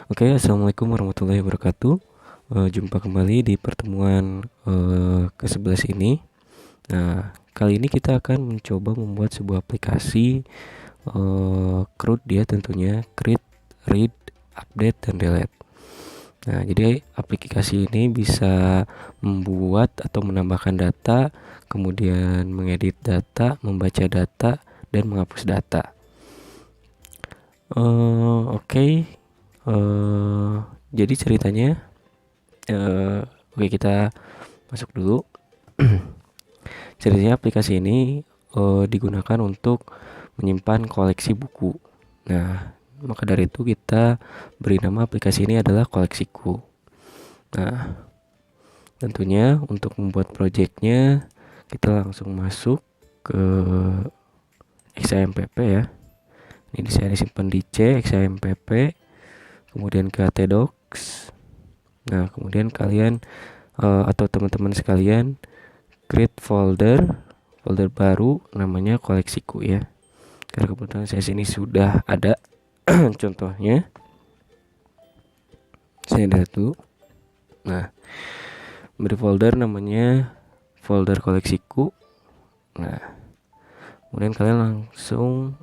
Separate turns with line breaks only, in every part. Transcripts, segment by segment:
Oke, assalamualaikum warahmatullahi wabarakatuh. Jumpa kembali di pertemuan ke-11 ini. Nah, kali ini kita akan mencoba membuat sebuah aplikasi CRUD ya tentunya, create, read, update, dan delete. Nah, jadi aplikasi ini bisa membuat atau menambahkan data, kemudian mengedit data, membaca data, dan menghapus data. Oke. Jadi ceritanya, oke, kita masuk dulu. Ceritanya aplikasi ini digunakan untuk menyimpan koleksi buku. Nah, maka dari itu kita beri nama aplikasi ini adalah koleksiku. Nah, tentunya untuk membuat projectnya kita langsung masuk ke XAMPP ya. Ini saya disimpan di C XAMPP, kemudian ke htdocs. Nah, kemudian kalian atau teman-teman sekalian create folder baru namanya koleksiku ya. Karena kebetulan saya sini sudah ada contohnya. Saya lihat dulu. Nah, beri folder namanya folder koleksiku. Nah, kemudian kalian langsung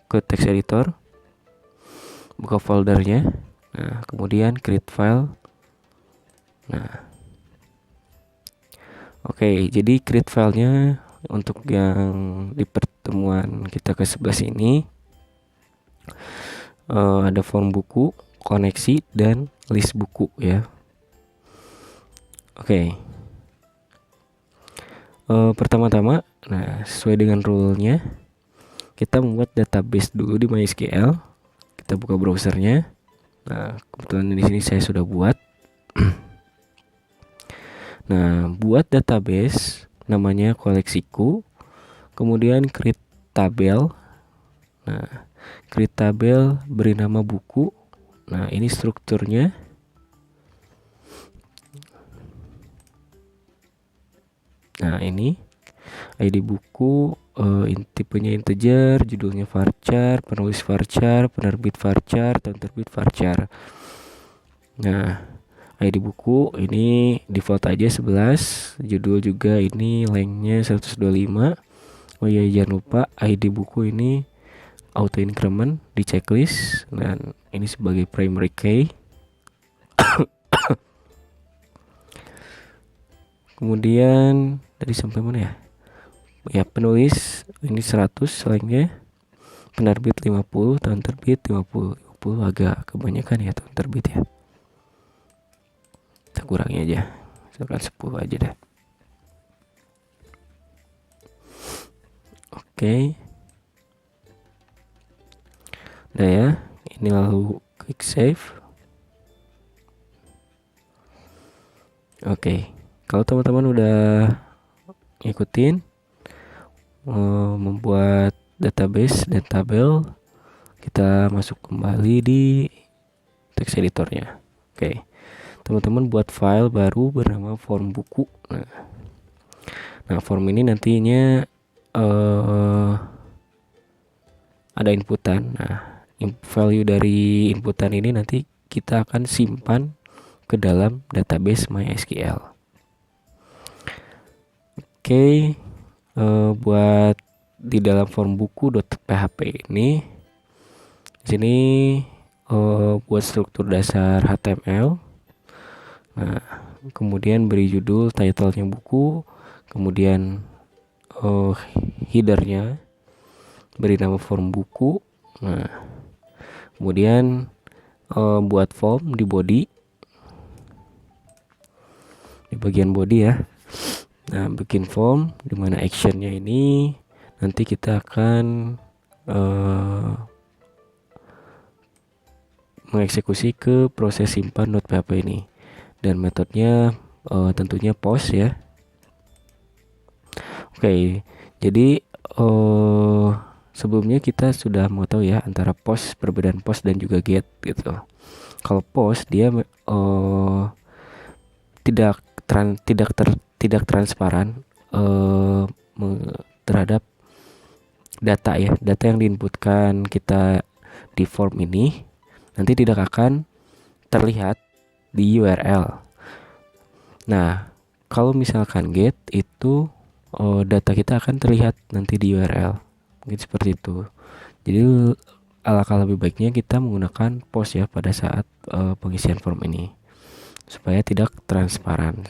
ke text editor, buka foldernya. Nah, kemudian create file. Nah, oke, jadi create filenya untuk yang di pertemuan kita ke-11 ini ada form buku, koneksi, dan list buku ya. Oke. Pertama-tama, nah sesuai dengan rule-nya, kita membuat database dulu di MySQL. Kita buka browsernya. Nah, kebetulan di sini saya sudah buat. Nah, buat database namanya koleksiku, kemudian create tabel. Nah, create tabel, beri nama buku. Nah, ini strukturnya. Nah, ini ID buku, tipenya integer, judulnya varchar, penulis varchar, penerbit varchar, tahun terbit varchar. Nah, ID buku ini default aja 11, judul juga ini lengthnya 125. Oh iya, jangan lupa ID buku ini auto increment di checklist, dan ini sebagai primary key. Kemudian tadi sampai mana ya? Ya, penulis ini 100 lengthnya, penerbit 50, tahun terbit 50. 50 agak kebanyakan ya tahun terbit ya. Kita kurangi aja, misalkan 10 aja deh. Oke. Nah ya, ini lalu klik save. Oke, kalau teman-teman udah ngikutin membuat database dan tabel, kita masuk kembali di text editornya. Oke, teman-teman buat file baru bernama form buku. Nah, form ini nantinya ada inputan. Nah, value dari inputan ini nanti kita akan simpan ke dalam database MySQL. Oke, buat di dalam form buku.php ini, di sini buat struktur dasar HTML. Nah, kemudian beri judul, title-nya buku, kemudian header-nya, beri nama form buku. Nah, kemudian buat form di body, di bagian body ya. Nah, bikin form dimana actionnya ini nanti kita akan mengeksekusi ke proses simpan.php ini, dan metodenya tentunya post ya. Oke, jadi sebelumnya kita sudah mau tahu ya antara post, perbedaan post dan juga get gitu. Kalau post dia tidak transparan terhadap data ya, data yang diinputkan kita di form ini nanti tidak akan terlihat di URL. Nah, kalau misalkan get itu data kita akan terlihat nanti di URL. Mungkin seperti itu. Jadi alangkah lebih baiknya kita menggunakan post ya pada saat pengisian form ini supaya tidak transparan.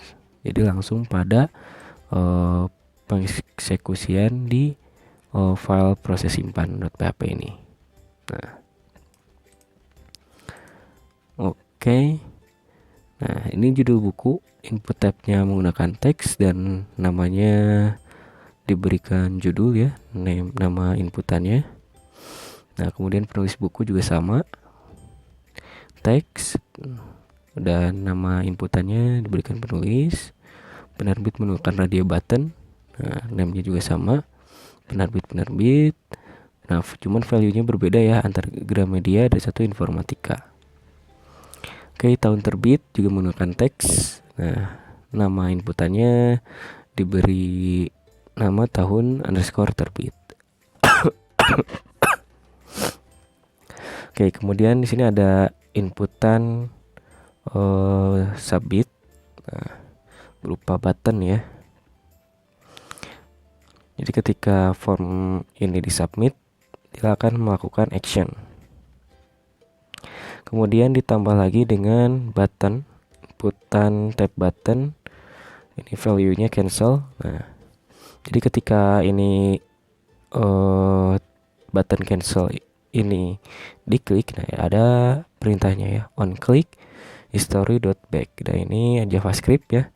Jadi langsung pada pengeksekusian di file proses simpan.php ini. Nah, oke. Nah, ini judul buku, input tabnya menggunakan teks dan namanya diberikan judul ya, nama inputannya. Nah, kemudian penulis buku juga sama, teks dan nama inputannya diberikan penulis. Penerbit menggunakan radio button, nah namanya juga sama, penerbit. Nah, cuman value-nya berbeda ya antara Gramedia dan satu Informatika. Oke, tahun terbit juga menggunakan teks. Nah, nama inputannya diberi nama tahun underscore terbit. Oke, kemudian di sini ada inputan submit, nah, berupa button ya. Jadi ketika form ini disubmit, dia akan melakukan action. Kemudian ditambah lagi dengan button, inputan tab button. Ini value-nya cancel. Nah, jadi ketika ini button cancel ini diklik, nah ada perintahnya ya, on click history.back. Nah, ini JavaScript ya.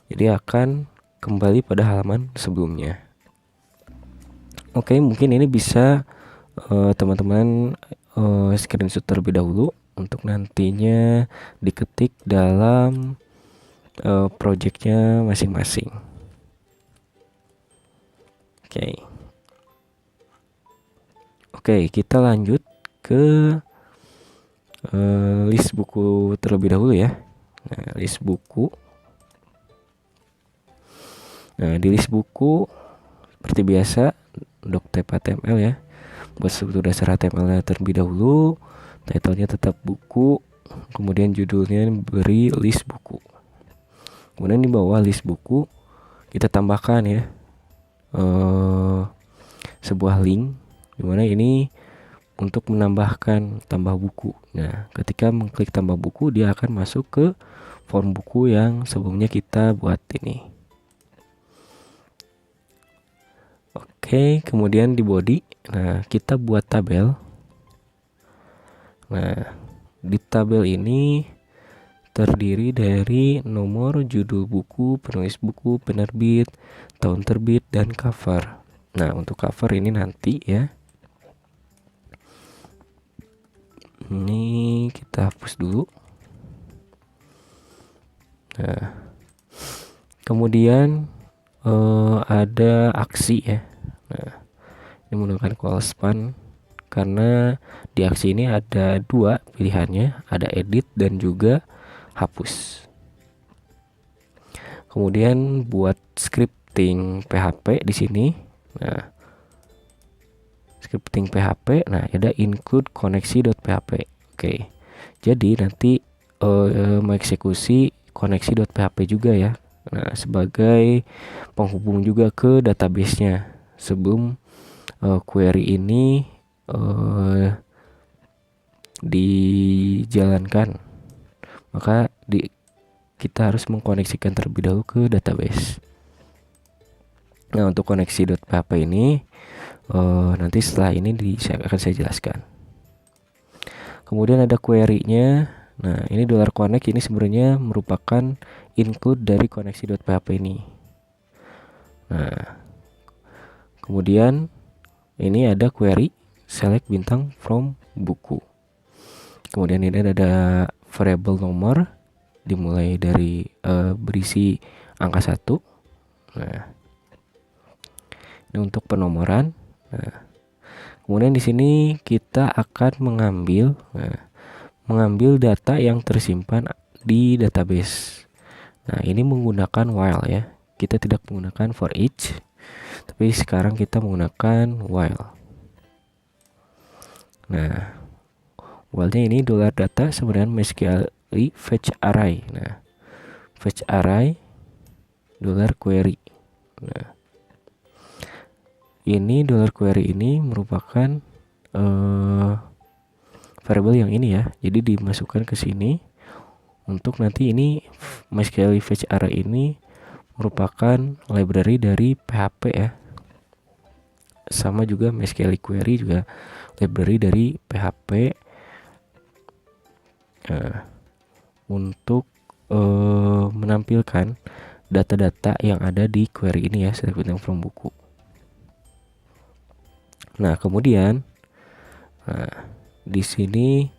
Jadi akan kembali pada halaman sebelumnya. Oke, mungkin ini bisa teman-teman screenshot terlebih dahulu untuk nantinya diketik dalam projectnya masing-masing. Oke, kita lanjut ke list buku terlebih dahulu ya. Nah, list buku. Nah, di list buku seperti biasa doctype HTML ya. Buat struktur dasar HTML terlebih dahulu, title-nya tetap buku, kemudian judulnya beri list buku. Kemudian di bawah list buku kita tambahkan ya sebuah link dimana ini untuk menambahkan tambah buku. Nah, ketika mengklik tambah buku, dia akan masuk ke form buku yang sebelumnya kita buat ini. Oke, kemudian di body, nah kita buat tabel. Nah, di tabel ini terdiri dari nomor, judul buku, penulis buku, penerbit, tahun terbit, dan cover. Nah, untuk cover ini nanti ya. Ini kita hapus dulu. Nah, kemudian ada aksi ya. Nah, ini menggunakan call span karena di aksi ini ada dua pilihannya, ada edit dan juga hapus. Kemudian buat scripting PHP di sini. Nah, scripting PHP, nah ada include koneksi.php. Oke. Jadi nanti mengeksekusi koneksi.php juga ya. Nah, sebagai penghubung juga ke database-nya sebelum query ini dijalankan. Maka kita harus mengkoneksikan terlebih dahulu ke database. Nah, untuk koneksi.php ini nanti setelah ini akan saya jelaskan. Kemudian ada query-nya. Nah, ini $connect ini sebenarnya merupakan include dari koneksi.php ini. Nah, kemudian ini ada query select bintang from buku. Kemudian ini ada variable nomor dimulai dari berisi angka 1. Nah, ini untuk penomoran. Nah, kemudian di sini kita akan mengambil data yang tersimpan di database. Nah, ini menggunakan while ya. Kita tidak menggunakan for each, tapi sekarang kita menggunakan while. Nah, Awalnya ini dolar data sama dengan MySQL fetch array. Nah, fetch array dollar query. Nah, ini dollar query ini merupakan variable yang ini ya. Jadi dimasukkan ke sini untuk nanti ini MySQL fetch array ini merupakan library dari PHP ya. Sama juga MySQL query juga library dari PHP untuk menampilkan data-data yang ada di query ini ya, select item from buku. Nah, kemudian di sini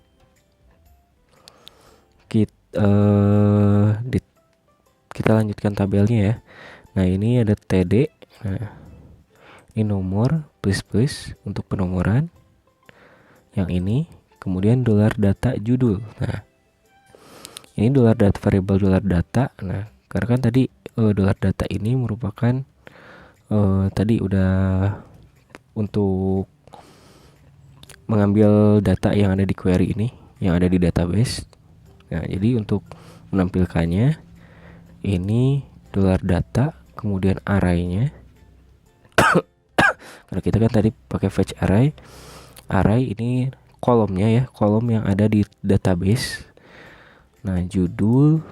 kita lanjutkan tabelnya ya. Nah, ini ada TD. Nah, ini nomor plus untuk penomoran. Yang ini, kemudian dolar data judul. Nah, ini dolar data variable dolar data. Nah, karena kan tadi dolar data ini merupakan tadi udah untuk mengambil data yang ada di query ini, yang ada di database. Nah, jadi untuk menampilkannya ini dolar data, kemudian array-nya. Karena kita kan tadi pakai fetch array. Array ini kolomnya ya, kolom yang ada di database. Nah, judul,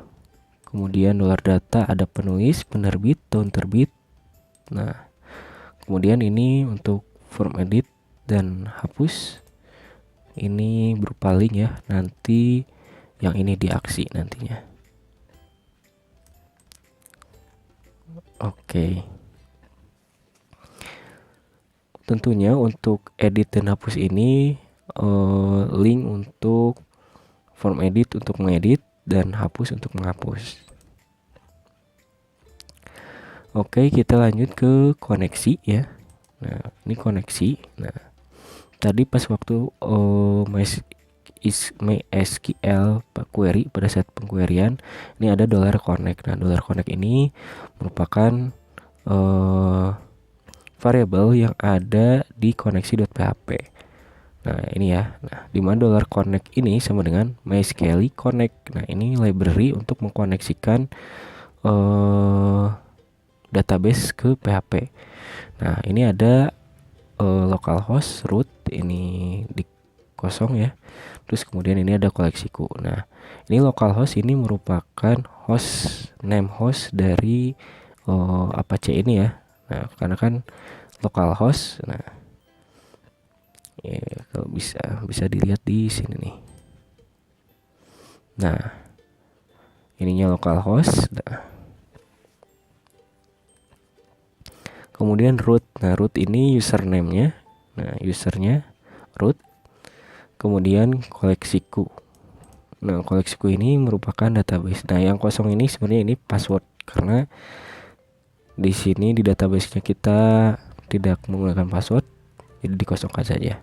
kemudian dolar data ada penulis, penerbit, tahun terbit. Nah, kemudian ini untuk form edit dan hapus. Ini berupa link ya, nanti yang ini di aksi nantinya. Oke. Tentunya untuk edit dan hapus ini link untuk form edit untuk mengedit dan hapus untuk menghapus. Oke, kita lanjut ke koneksi ya. Nah, ini koneksi. Nah, tadi pas waktu MySQL query pada saat pengqueryan ini ada dollar $connect. Nah, dollar $connect ini merupakan variable yang ada di koneksi.php. Nah, ini ya. Nah, di mana dollar $connect ini sama dengan MySQL connect. Nah, ini library untuk mengkoneksikan database ke PHP. Nah, ini ada localhost root ini di kosong ya. Terus kemudian ini ada koleksiku. Nah, ini localhost ini merupakan host name host dari Apache ini ya. Nah, karena kan localhost. Nah, ya, kalau bisa dilihat di sini nih. Nah, ininya localhost. Nah, kemudian root. Nah, root ini username-nya. Nah, usernya root. Kemudian koleksiku. Nah, koleksiku ini merupakan database. Nah, yang kosong ini sebenarnya ini password karena di sini di database-nya kita tidak menggunakan password, jadi dikosongkan saja.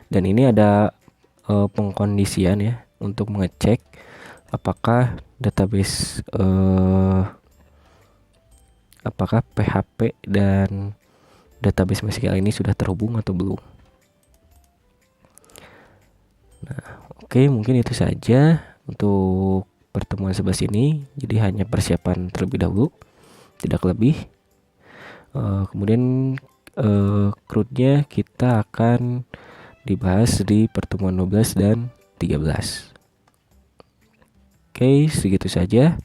Dan ini ada pengkondisian ya untuk mengecek apakah database apakah PHP dan database MySQL ini sudah terhubung atau belum. Nah, oke, mungkin itu saja untuk pertemuan 11 ini. Jadi hanya persiapan terlebih dahulu, tidak lebih. Kemudian CRUD-nya kita akan dibahas di pertemuan 12 dan 13. Oke, segitu saja.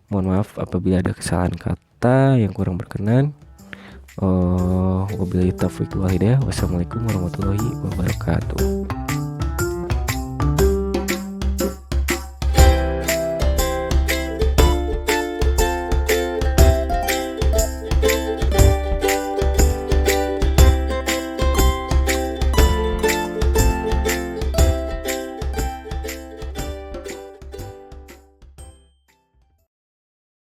Mohon maaf apabila ada kesalahan kata yang kurang berkenan. Wabillahi taufiq wal hidayah. Wassalamualaikum warahmatullahi wabarakatuh.